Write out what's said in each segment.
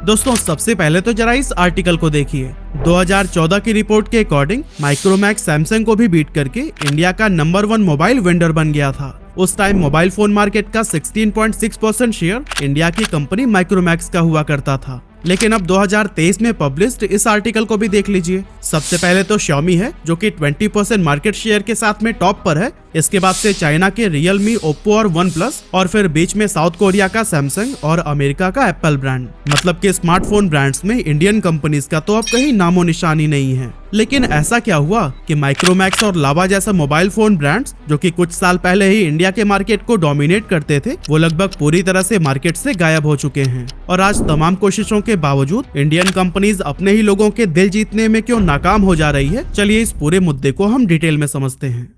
दोस्तों सबसे पहले तो जरा इस आर्टिकल को देखिए। 2014 की रिपोर्ट के अकॉर्डिंग माइक्रोमैक्स सैमसंग को भी बीट करके इंडिया का नंबर 1 मोबाइल वेंडर बन गया था। उस टाइम मोबाइल फोन मार्केट का 16.6% शेयर इंडिया की कंपनी माइक्रोमैक्स का हुआ करता था। लेकिन अब 2023 में पब्लिश्ड इस आर्टिकल को भी देख लीजिए। सबसे पहले तो Xiaomi है जो कि 20% मार्केट शेयर के साथ में टॉप पर है। इसके बाद से चाइना के Realme, Oppo और OnePlus और फिर बीच में साउथ कोरिया का सैमसंग और अमेरिका का एप्पल ब्रांड। मतलब कि स्मार्टफोन ब्रांड्स में इंडियन कंपनीज का तो अब कहीं नामो निशानी नहीं है। लेकिन ऐसा क्या हुआ कि माइक्रोमैक्स और लावा जैसा मोबाइल फोन ब्रांड्स जो कि कुछ साल पहले ही इंडिया के मार्केट को डोमिनेट करते थे, वो लगभग पूरी तरह से मार्केट से गायब हो चुके हैं। और आज तमाम कोशिशों के बावजूद इंडियन कंपनीज अपने ही लोगों के दिल जीतने में क्यों नाकाम हो जा रही है, चलिए इस पूरे मुद्दे को हम डिटेल में समझते हैं।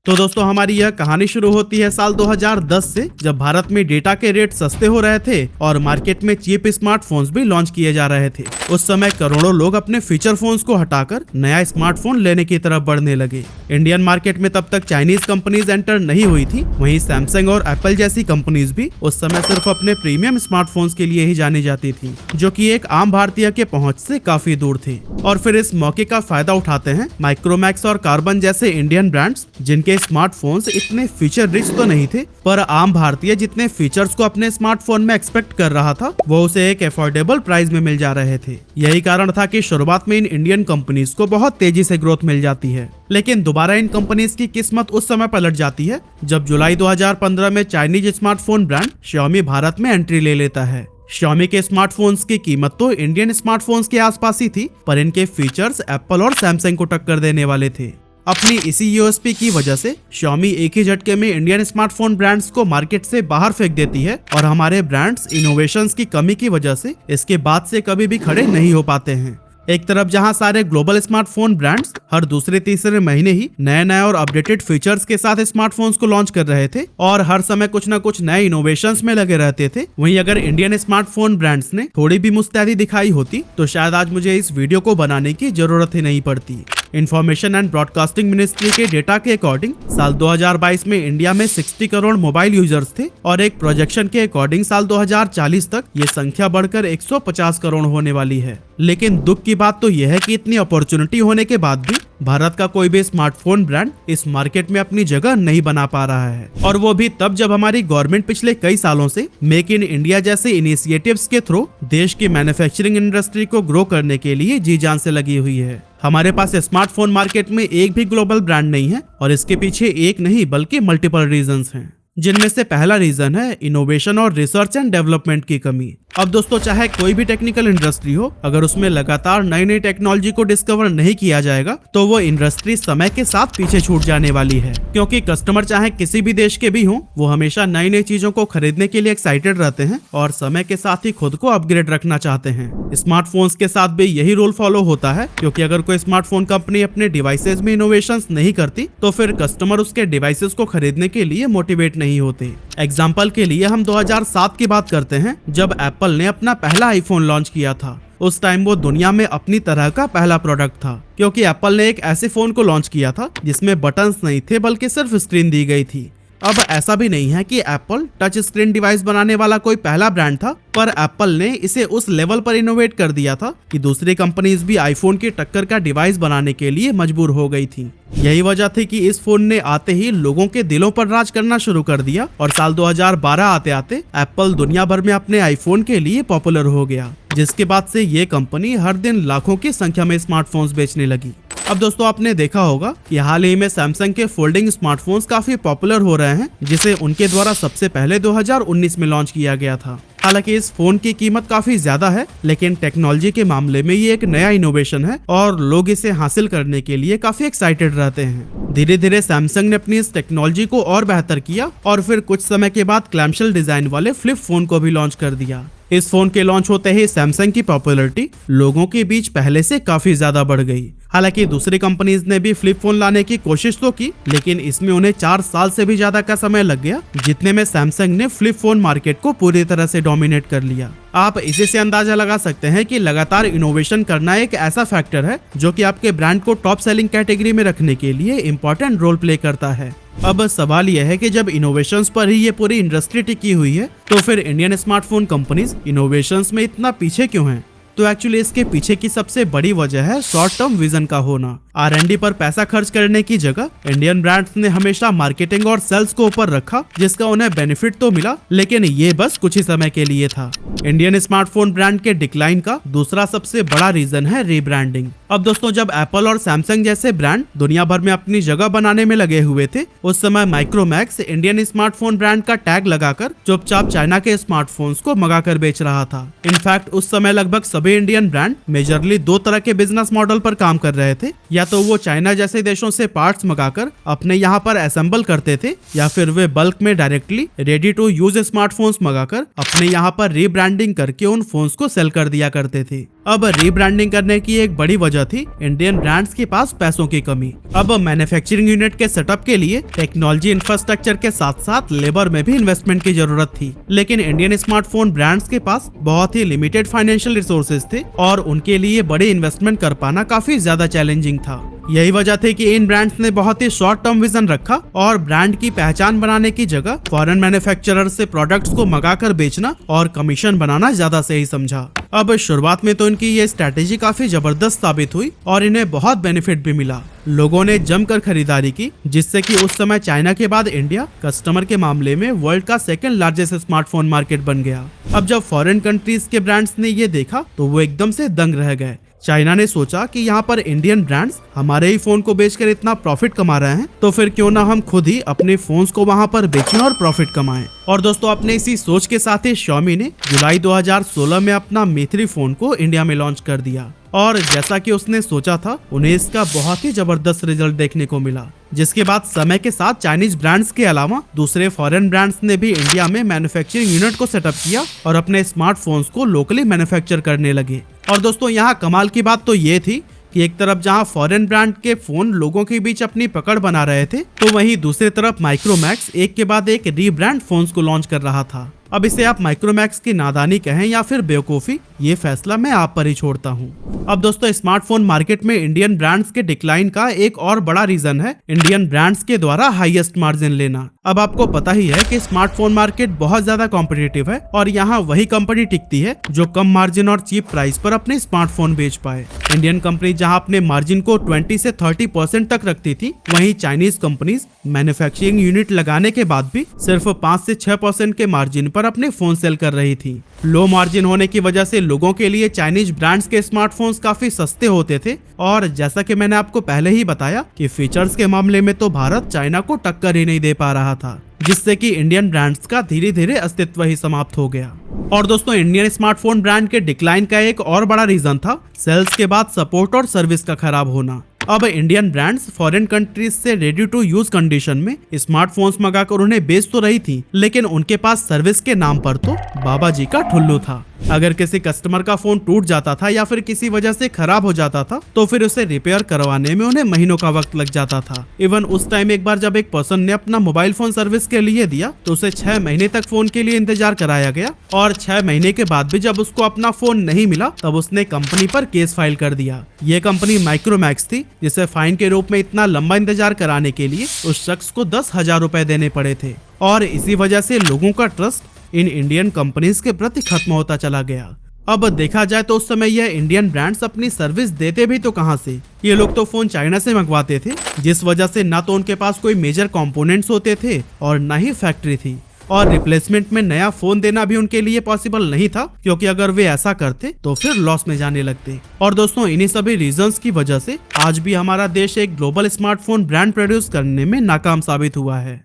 तो दोस्तों हमारी यह कहानी शुरू होती है साल 2010 से, जब भारत में डेटा के रेट सस्ते हो रहे थे और मार्केट में चीप स्मार्टफोन्स भी लॉन्च किए जा रहे थे। उस समय करोड़ों लोग अपने फीचर फोन्स को हटाकर नया स्मार्टफोन लेने की तरफ बढ़ने लगे। इंडियन मार्केट में तब तक चाइनीज कंपनीज एंटर नहीं हुई थी। वहीं सैमसंग और एप्पल जैसी कंपनीज भी उस समय सिर्फ अपने प्रीमियम स्मार्टफोन्स के लिए ही जानी जाती थी, जो कि एक आम भारतीय के पहुंच से काफी दूर थे। और फिर इस मौके का फायदा उठाते हैं माइक्रोमैक्स और कार्बन जैसे इंडियन ब्रांड्स, जिनके स्मार्टफोन्स इतने फीचर रिच तो नहीं थे, पर आम भारतीय जितने फीचर्स को अपने स्मार्टफोन में एक्सपेक्ट कर रहा था वो उसे एक अफोर्डेबल प्राइस में मिल जा रहे थे। यही कारण था कि शुरुआत में इन इंडियन कंपनीज को बहुत तेजी से ग्रोथ मिल जाती है। लेकिन दोबारा इन कंपनीज की किस्मत उस समय पलट जाती है जब जुलाई 2015 में Chinese smartphone brand Xiaomi Bharat में एंट्री ले लेता है। Xiaomi के स्मार्टफोन्स की कीमत तो इंडियन स्मार्टफोन्स के आसपास ही थी, पर इनके फीचर्स एप्पल और सैमसंग को टक्कर देने वाले थे। अपनी इसी यूएसपी की वजह से Xiaomi एक ही झटके में इंडियन स्मार्टफोन ब्रांड्स को मार्केट से बाहर फेंक देती है और हमारे ब्रांड्स इनोवेशंस की कमी की वजह से इसके बाद से कभी भी खड़े नहीं हो पाते हैं। एक तरफ जहां सारे ग्लोबल स्मार्टफोन ब्रांड्स हर दूसरे तीसरे महीने ही नए और अपडेटेड फीचर्स के साथ स्मार्टफोन्स को लॉन्च कर रहे थे और हर समय कुछ न कुछ नए इनोवेशंस में लगे रहते थे, वहीं अगर इंडियन स्मार्टफोन ब्रांड्स ने थोड़ी भी मुस्तैदी दिखाई होती तो शायद आज मुझे इस वीडियो को बनाने की जरूरत ही नहीं पड़ती। इंफॉर्मेशन एंड ब्रॉडकास्टिंग मिनिस्ट्री के डेटा के अकॉर्डिंग साल 2022 में इंडिया में 60 करोड़ मोबाइल यूजर्स थे और एक प्रोजेक्शन के अकॉर्डिंग साल 2040 तक ये संख्या बढ़कर 150 करोड़ होने वाली है। लेकिन दुख की बात तो यह है कि इतनी अपॉर्चुनिटी होने के बाद भी भारत का कोई भी स्मार्टफोन ब्रांड इस मार्केट में अपनी जगह नहीं बना पा रहा है, और वो भी तब जब हमारी गवर्नमेंट पिछले कई सालों से मेक इन इंडिया जैसे इनिशिएटिव्स के थ्रू देश की मैन्युफैक्चरिंग इंडस्ट्री को ग्रो करने के लिए जी जान से लगी हुई है। हमारे पास स्मार्टफोन मार्केट में एक भी ग्लोबल ब्रांड नहीं है और इसके पीछे एक नहीं बल्कि मल्टीपल रीजंस हैं, जिनमें से पहला रीजन है इनोवेशन और रिसर्च एंड डेवलपमेंट की कमी। अब दोस्तों चाहे कोई भी टेक्निकल इंडस्ट्री हो, अगर उसमें लगातार नई टेक्नोलॉजी को डिस्कवर नहीं किया जाएगा तो वो इंडस्ट्री समय के साथ पीछे छूट जाने वाली है, क्योंकि कस्टमर चाहे किसी भी देश के भी हों, वो हमेशा नई चीजों को खरीदने के लिए एक्साइटेड रहते हैं और समय के साथ ही खुद को अपग्रेड रखना चाहते हैं। स्मार्टफोन्स के साथ भी यही रूल फॉलो होता है, क्योंकि अगर कोई स्मार्टफोन कंपनी अपने डिवाइसेज में इनोवेशंस नहीं करती तो फिर कस्टमर उसके डिवाइसेज को खरीदने के लिए मोटिवेट नहीं होते। एग्जाम्पल के लिए हम 2007 की बात करते हैं, जब एप्पल ने अपना पहला आईफोन लॉन्च किया था। उस टाइम वो दुनिया में अपनी तरह का पहला प्रोडक्ट था, क्योंकि एप्पल ने एक ऐसे फोन को लॉन्च किया था जिसमें बटन्स नहीं थे बल्कि सिर्फ स्क्रीन दी गई थी। अब ऐसा भी नहीं है कि एप्पल टच स्क्रीन डिवाइस बनाने वाला कोई पहला ब्रांड था, पर एप्पल ने इसे उस लेवल पर इनोवेट कर दिया था कि दूसरी कंपनीज भी आईफोन की टक्कर का डिवाइस बनाने के लिए मजबूर हो गई थी। यही वजह थी कि इस फोन ने आते ही लोगों के दिलों पर राज करना शुरू कर दिया और साल 2012 आते आते एप्पल दुनिया भर में अपने आईफोन के लिए पॉपुलर हो गया, जिसके बाद से ये कंपनी हर दिन लाखों की संख्या में स्मार्टफोन्स बेचने लगी। अब दोस्तों आपने देखा होगा कि हाल ही में सैमसंग के फोल्डिंग स्मार्टफोन्स काफी पॉपुलर हो रहे हैं, जिसे उनके द्वारा सबसे पहले 2019 में लॉन्च किया गया था। हालांकि इस फोन की कीमत काफी ज्यादा है, लेकिन टेक्नोलॉजी के मामले में ये एक नया इनोवेशन है और लोग इसे हासिल करने के लिए काफी एक्साइटेड रहते हैं। धीरे धीरे सैमसंग ने अपनी इस टेक्नोलॉजी को और बेहतर किया और फिर कुछ समय के बाद क्लैम्पशेल डिजाइन वाले फ्लिप फोन को भी लॉन्च कर दिया। इस फोन के लॉन्च होते ही सैमसंग की पॉपुलैरिटी लोगों के बीच पहले से काफी ज्यादा बढ़ गई। हालांकि दूसरी कंपनीज ने भी फ्लिप फोन लाने की कोशिश तो की, लेकिन इसमें उन्हें 4 साल से भी ज्यादा का समय लग गया, जितने में सैमसंग ने फ्लिप फोन मार्केट को पूरी तरह से डोमिनेट कर लिया। आप इसी से अंदाजा लगा सकते हैं कि लगातार इनोवेशन करना एक ऐसा फैक्टर है जो कि आपके ब्रांड को टॉप सेलिंग कैटेगरी में रखने के लिए इम्पोर्टेंट रोल प्ले करता है। अब सवाल यह है कि जब इनोवेशंस पर ही ये पूरी इंडस्ट्री टिकी हुई है तो फिर इंडियन स्मार्टफोन कंपनीज इनोवेशंस में इतना पीछे क्यों हैं? तो एक्चुअली इसके पीछे की सबसे बड़ी वजह है शॉर्ट टर्म विजन का होना। R&D पर पैसा खर्च करने की जगह इंडियन ब्रांड्स ने हमेशा मार्केटिंग और सेल्स को ऊपर रखा, जिसका उन्हें बेनिफिट तो मिला लेकिन ये बस कुछ ही समय के लिए था। इंडियन स्मार्टफोन ब्रांड के डिक्लाइन का दूसरा सबसे बड़ा रीजन है रीब्रांडिंग। अब दोस्तों, जब एप्पल और सैमसंग जैसे ब्रांड दुनिया भर में अपनी जगह बनाने में लगे हुए थे, उस समय माइक्रोमैक्स इंडियन स्मार्टफोन ब्रांड का टैग लगाकर चुपचाप चाइना के स्मार्टफोन्स को मंगाकर बेच रहा था। इनफैक्ट उस समय लगभग सभी इंडियन ब्रांड मेजरली दो तरह के बिजनेस मॉडल पर काम कर रहे थे। या तो वो चाइना जैसे देशों से पार्ट्स मंगाकर अपने यहाँ पर असेंबल करते थे, या फिर वे बल्क में directly ready to use smartphones मंगाकर अपने यहाँ पर रीब्रांडिंग करके उन फोन्स को सेल कर दिया करते थे। अब रीब्रांडिंग करने की एक बड़ी वजह थी इंडियन ब्रांड्स के पास पैसों की कमी। अब मैन्युफैक्चरिंग यूनिट के सेटअप के लिए टेक्नोलॉजी इंफ्रास्ट्रक्चर के साथ साथ लेबर में भी इन्वेस्टमेंट की जरूरत थी, लेकिन इंडियन स्मार्टफोन ब्रांड्स के पास बहुत ही लिमिटेड फाइनेंशियल रिसोर्सेज थे और उनके लिए बड़े इन्वेस्टमेंट कर पाना काफी ज्यादा चैलेंजिंग था। यही वजह थी कि इन ब्रांड्स ने बहुत ही शॉर्ट टर्म विजन रखा और ब्रांड की पहचान बनाने की जगह फॉरेन मैन्युफैक्चरर से प्रोडक्ट्स को मंगाकर बेचना और कमीशन बनाना ज्यादा सही समझा। अब शुरुआत में तो इनकी ये स्ट्रैटेजी काफी जबरदस्त साबित हुई और इन्हें बहुत बेनिफिट भी मिला। लोगों ने जमकर खरीदारी की, जिससे कि उस समय चाइना के बाद इंडिया कस्टमर के मामले में वर्ल्ड का सेकंड लार्जेस्ट स्मार्टफोन मार्केट बन गया। अब जब फॉरेन कंट्रीज के ब्रांड्स ने ये देखा तो वो एकदम से दंग रह गए। चाइना ने सोचा कि यहाँ पर इंडियन ब्रांड्स हमारे ही फोन को बेचकर इतना प्रॉफिट कमा रहे हैं, तो फिर क्यों ना हम खुद ही अपने फोन्स को वहाँ पर बेचें और प्रॉफिट कमाएं। और दोस्तों, अपने इसी सोच के साथ ही Xiaomi ने जुलाई 2016 में अपना Mi 3 फोन को इंडिया में लॉन्च कर दिया और जैसा कि उसने सोचा था, उन्हें इसका बहुत ही जबरदस्त रिजल्ट देखने को मिला। जिसके बाद समय के साथ चाइनीज ब्रांड्स के अलावा दूसरे फॉरेन ब्रांड्स ने भी इंडिया में मैन्युफैक्चरिंग यूनिट को सेटअप किया और अपने स्मार्टफोन्स को लोकली मैन्युफैक्चर करने लगे। और दोस्तों, यहाँ कमाल की बात तो ये थी कि एक तरफ जहां फॉरेन ब्रांड के फोन लोगों के बीच अपनी पकड़ बना रहे थे, तो वहीं दूसरी तरफ माइक्रोमैक्स एक के बाद एक रीब्रांड फोन्स को लॉन्च कर रहा था। अब इसे आप माइक्रोमैक्स की नादानी कहें या फिर बेवकूफी, ये फैसला मैं आप पर ही छोड़ता हूँ। अब दोस्तों, स्मार्टफोन मार्केट में इंडियन ब्रांड्स के डिक्लाइन का एक और बड़ा रीजन है इंडियन ब्रांड्स के द्वारा हाईएस्ट मार्जिन लेना। अब आपको पता ही है कि स्मार्टफोन मार्केट बहुत ज्यादा कॉम्पिटिटिव है और यहाँ वही कंपनी टिकती है जो कम मार्जिन और चीप प्राइस पर अपने स्मार्टफोन बेच पाए। इंडियन कंपनी जहाँ अपने मार्जिन को 20 से 30% तक रखती थी, वहीं चाइनीज कंपनीज मैन्युफैक्चरिंग यूनिट लगाने के बाद भी सिर्फ 5 से 6% के मार्जिन पर अपने फोन सेल कर रही थी। लो मार्जिन होने की वजह से लोगों के लिए चाइनीज ब्रांड्स के स्मार्टफोन्स काफी सस्ते होते थे और जैसा कि मैंने आपको पहले ही बताया कि फीचर्स के मामले में तो भारत चाइना को टक्कर ही नहीं दे पा रहा था, जिससे कि इंडियन ब्रांड्स का धीरे धीरे अस्तित्व ही समाप्त हो गया। और दोस्तों, इंडियन स्मार्टफोन ब्रांड के डिक्लाइन का एक और बड़ा रीजन था सेल्स के बाद सपोर्ट और सर्विस का खराब होना। अब इंडियन ब्रांड्स फॉरेन कंट्रीज से रेडी टू यूज कंडीशन में स्मार्टफोन्स मंगाकर उन्हें बेच तो रही थी, लेकिन उनके पास सर्विस के नाम पर तो बाबा जी का ठुल्लू था। अगर किसी कस्टमर का फोन टूट जाता था या फिर किसी वजह से खराब हो जाता था, तो फिर उसे रिपेयर करवाने में उन्हें महीनों का वक्त लग जाता था। इवन उस टाइम एक बार जब एक पर्सन ने अपना मोबाइल फोन सर्विस के लिए दिया, तो उसे 6 महीने तक फोन के लिए इंतजार कराया गया और 6 महीने के बाद भी जब उसको अपना फोन नहीं मिला, तब उसने कंपनी पर केस फाइल कर दिया। ये कंपनी माइक्रोमैक्स थी, जिसे फाइन के रूप में इतना लंबा इंतजार कराने के लिए उस शख्स को 10,000 रुपए देने पड़े थे और इसी वजह से लोगों का ट्रस्ट इन इंडियन कंपनीज के प्रति खत्म होता चला गया। अब देखा जाए तो उस समय यह इंडियन ब्रांड्स अपनी सर्विस देते भी तो कहां से, ये लोग तो फोन चाइना से मंगवाते थे, जिस वजह से ना तो उनके पास कोई मेजर कंपोनेंट्स होते थे और ना ही फैक्ट्री थी और रिप्लेसमेंट में नया फोन देना भी उनके लिए पॉसिबल नहीं था, क्योंकि अगर वे ऐसा करते तो फिर लॉस में जाने लगते। और दोस्तों, इन्हीं सभी रीजंस की वजह से आज भी हमारा देश एक ग्लोबल स्मार्टफोन ब्रांड प्रोड्यूस करने में नाकाम साबित हुआ है।